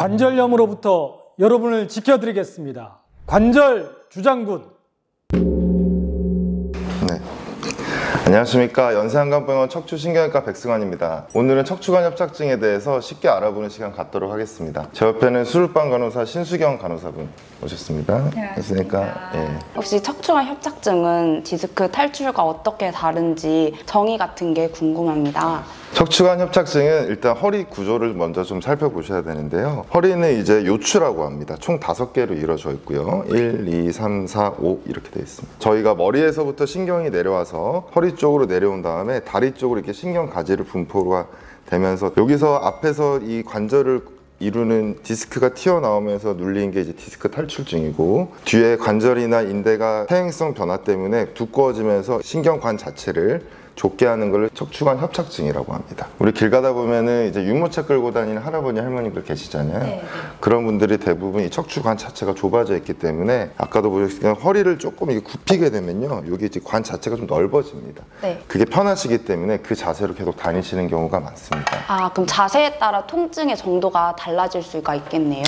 관절염으로부터 여러분을 지켜드리겠습니다. 관절 주장군. 네. 안녕하십니까. 연세한강병원 척추신경외과 백승환입니다. 오늘은 척추관 협착증에 대해서 쉽게 알아보는 시간 갖도록 하겠습니다. 제 옆에는 수술방 간호사 신수경 간호사분 오셨습니다. 안녕하십니까. 예. 혹시 척추관 협착증은 디스크 탈출과 어떻게 다른지 정의 같은 게 궁금합니다. 척추관 협착증은 일단 허리 구조를 먼저 좀 살펴보셔야 되는데요. 허리는 이제 요추라고 합니다. 총 5개로 이루어져 있고요. 1, 2, 3, 4, 5 이렇게 되어 있습니다. 저희가 머리에서부터 신경이 내려와서 허리 쪽으로 내려온 다음에 다리 쪽으로 이렇게 신경 가지를 분포가 되면서 여기서 앞에서 이 관절을 이루는 디스크가 튀어나오면서 눌리는 게 이제 디스크 탈출증이고, 뒤에 관절이나 인대가 퇴행성 변화 때문에 두꺼워지면서 신경관 자체를 좁게 하는 걸 척추관 협착증이라고 합니다. 우리 길 가다 보면은 이제 유모차 끌고 다니는 할아버지 할머니들 계시잖아요. 네. 그런 분들이 대부분 이 척추관 자체가 좁아져 있기 때문에 아까도 보셨지만 허리를 조금 이게 굽히게 되면요, 여기 이제 관 자체가 좀 넓어집니다. 네. 그게 편하시기 때문에 그 자세로 계속 다니시는 경우가 많습니다. 아, 그럼 자세에 따라 통증의 정도가 달라질 수가 있겠네요.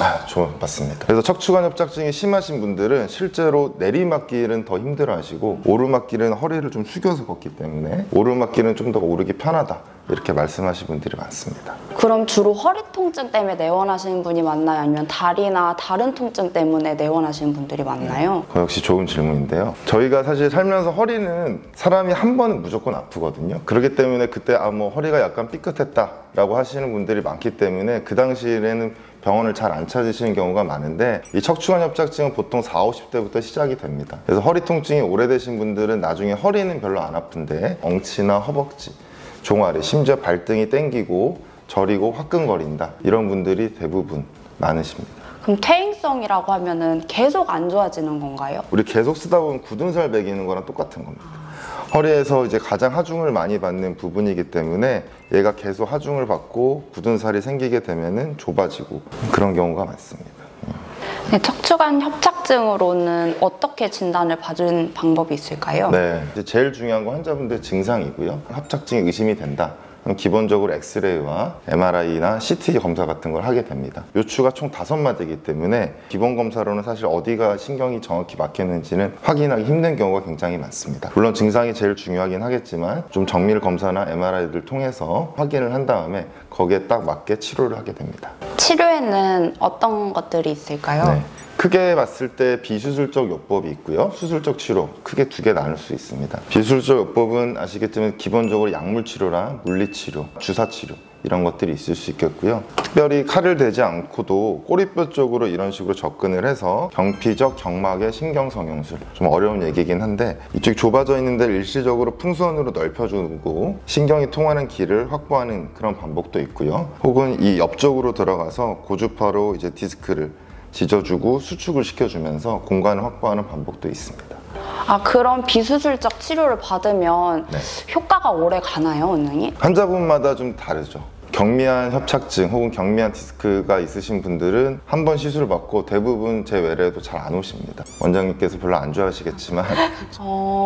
맞습니다. 그래서 척추관 협착증이 심하신 분들은 실제로 내리막길은 더 힘들어하시고 오르막길은 허리를 좀 숙여서 걷기 때문에 오르막길은 좀 더 오르기 편하다, 이렇게 말씀하시는 분들이 많습니다. 그럼 주로 허리 통증 때문에 내원하시는 분이 많나요? 아니면 다리나 다른 통증 때문에 내원하시는 분들이 많나요? 역시 좋은 질문인데요. 저희가 사실 살면서 허리는 사람이 한 번은 무조건 아프거든요. 그렇기 때문에 그때 뭐 허리가 약간 삐끗했다 라고 하시는 분들이 많기 때문에 그 당시에는 병원을 잘 안 찾으시는 경우가 많은데, 이 척추관 협착증은 보통 40, 50대부터 시작이 됩니다. 그래서 허리 통증이 오래되신 분들은 나중에 허리는 별로 안 아픈데 엉치나 허벅지, 종아리, 심지어 발등이 땡기고 저리고 화끈거린다, 이런 분들이 대부분 많으십니다. 그럼 퇴행성이라고 하면은 계속 안 좋아지는 건가요? 우리 계속 쓰다 보면 굳은 살 베기는 거랑 똑같은 겁니다. 허리에서 이제 가장 하중을 많이 받는 부분이기 때문에 얘가 계속 하중을 받고 굳은 살이 생기게 되면은 좁아지고 그런 경우가 많습니다. 네, 척추관 협착증으로는 어떻게 진단을 받은 방법이 있을까요? 네, 이제 제일 중요한 건 환자분들 증상이고요. 협착증이 의심이 된다, 기본적으로 엑스레이와 MRI나 CT 검사 같은 걸 하게 됩니다. 요추가 총 5마디이기 때문에 기본 검사로는 사실 어디가 신경이 정확히 막혔는지는 확인하기 힘든 경우가 굉장히 많습니다. 물론 증상이 제일 중요하긴 하겠지만 좀 정밀 검사나 MRI를 통해서 확인을 한 다음에 거기에 딱 맞게 치료를 하게 됩니다. 치료에는 어떤 것들이 있을까요? 네. 크게 봤을 때 비수술적 요법이 있고요, 수술적 치료, 크게 2개 나눌 수 있습니다. 비수술적 요법은 아시겠지만 기본적으로 약물 치료랑 물리 치료, 주사 치료, 이런 것들이 있을 수 있겠고요. 특별히 칼을 대지 않고도 꼬리뼈 쪽으로 이런 식으로 접근을 해서 경피적 경막의 신경성형술, 좀 어려운 얘기긴 한데 이쪽이 좁아져 있는 데를 일시적으로 풍선으로 넓혀주고 신경이 통하는 길을 확보하는 그런 방법도 있고요. 혹은 이 옆쪽으로 들어가서 고주파로 이제 디스크를 지져주고 수축을 시켜주면서 공간을 확보하는 방법도 있습니다. 아, 그럼 비수술적 치료를 받으면 네. 효과가 오래 가나요, 원장님? 환자분마다 좀 다르죠. 경미한 협착증 혹은 경미한 디스크가 있으신 분들은 한 번 시술을 받고 대부분 제 외래에도 잘 안 오십니다. 원장님께서 별로 안 좋아하시겠지만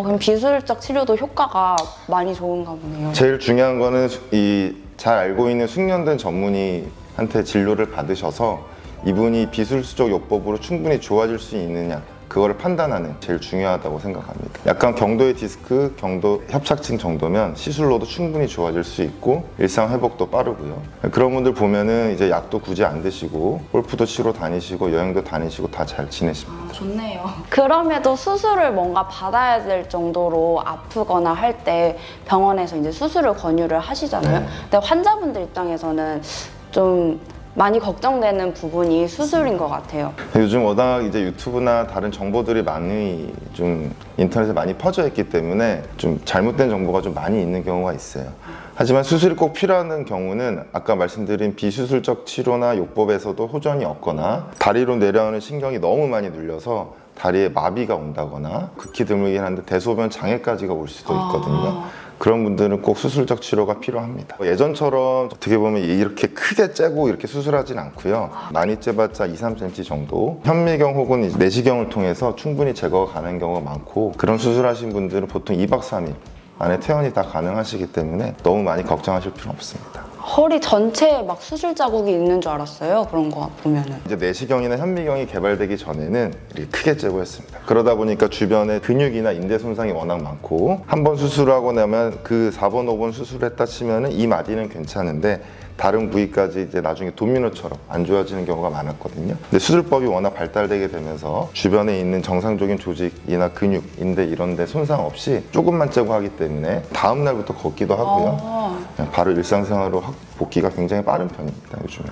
그럼 비수술적 치료도 효과가 많이 좋은가 보네요. 제일 중요한 거는 이 잘 알고 있는 숙련된 전문의한테 진료를 받으셔서 이분이 비수술적 요법으로 충분히 좋아질 수 있느냐, 그거를 판단하는 제일 중요하다고 생각합니다. 약간 경도의 디스크, 경도 협착증 정도면 시술로도 충분히 좋아질 수 있고 일상 회복도 빠르고요. 그런 분들 보면은 이제 약도 굳이 안 드시고 골프도 치러 다니시고 여행도 다니시고 다 잘 지내십니다. 좋네요. 그럼에도 수술을 뭔가 받아야 될 정도로 아프거나 할 때 병원에서 이제 수술을 권유를 하시잖아요. 네. 근데 환자분들 입장에서는 좀 많이 걱정되는 부분이 수술인 것 같아요. 요즘 워낙 이제 유튜브나 다른 정보들이 많이 좀 인터넷에 많이 퍼져 있기 때문에 좀 잘못된 정보가 좀 많이 있는 경우가 있어요. 하지만 수술이 꼭 필요한 경우는 아까 말씀드린 비수술적 치료나 요법에서도 호전이 없거나 다리로 내려오는 신경이 너무 많이 눌려서 다리에 마비가 온다거나 극히 드물긴 한데 대소변 장애까지가 올 수도 있거든요. 그런 분들은 꼭 수술적 치료가 필요합니다. 예전처럼 어떻게 보면 이렇게 크게 째고 이렇게 수술하진 않고요. 많이 째봤자 2, 3cm 정도, 현미경 혹은 내시경을 통해서 충분히 제거가 가능한 경우가 많고, 그런 수술하신 분들은 보통 2박 3일 안에 퇴원이 다 가능하시기 때문에 너무 많이 걱정하실 필요는 없습니다. 허리 전체에 막 수술 자국이 있는 줄 알았어요. 그런 거 보면은. 이제 내시경이나 현미경이 개발되기 전에는 이렇게 크게 째고 했습니다. 그러다 보니까 주변에 근육이나 인대 손상이 워낙 많고 한 번 수술하고 나면 그 4번, 5번 수술했다 치면은 이 마디는 괜찮은데 다른 부위까지 이제 나중에 도미노처럼 안 좋아지는 경우가 많았거든요. 근데 수술법이 워낙 발달되게 되면서 주변에 있는 정상적인 조직이나 근육, 인대 이런 데 손상 없이 조금만 째고 하기 때문에 다음 날부터 걷기도 하고요. 그냥 바로 일상생활로 복귀가 굉장히 빠른 편입니다, 요즘에.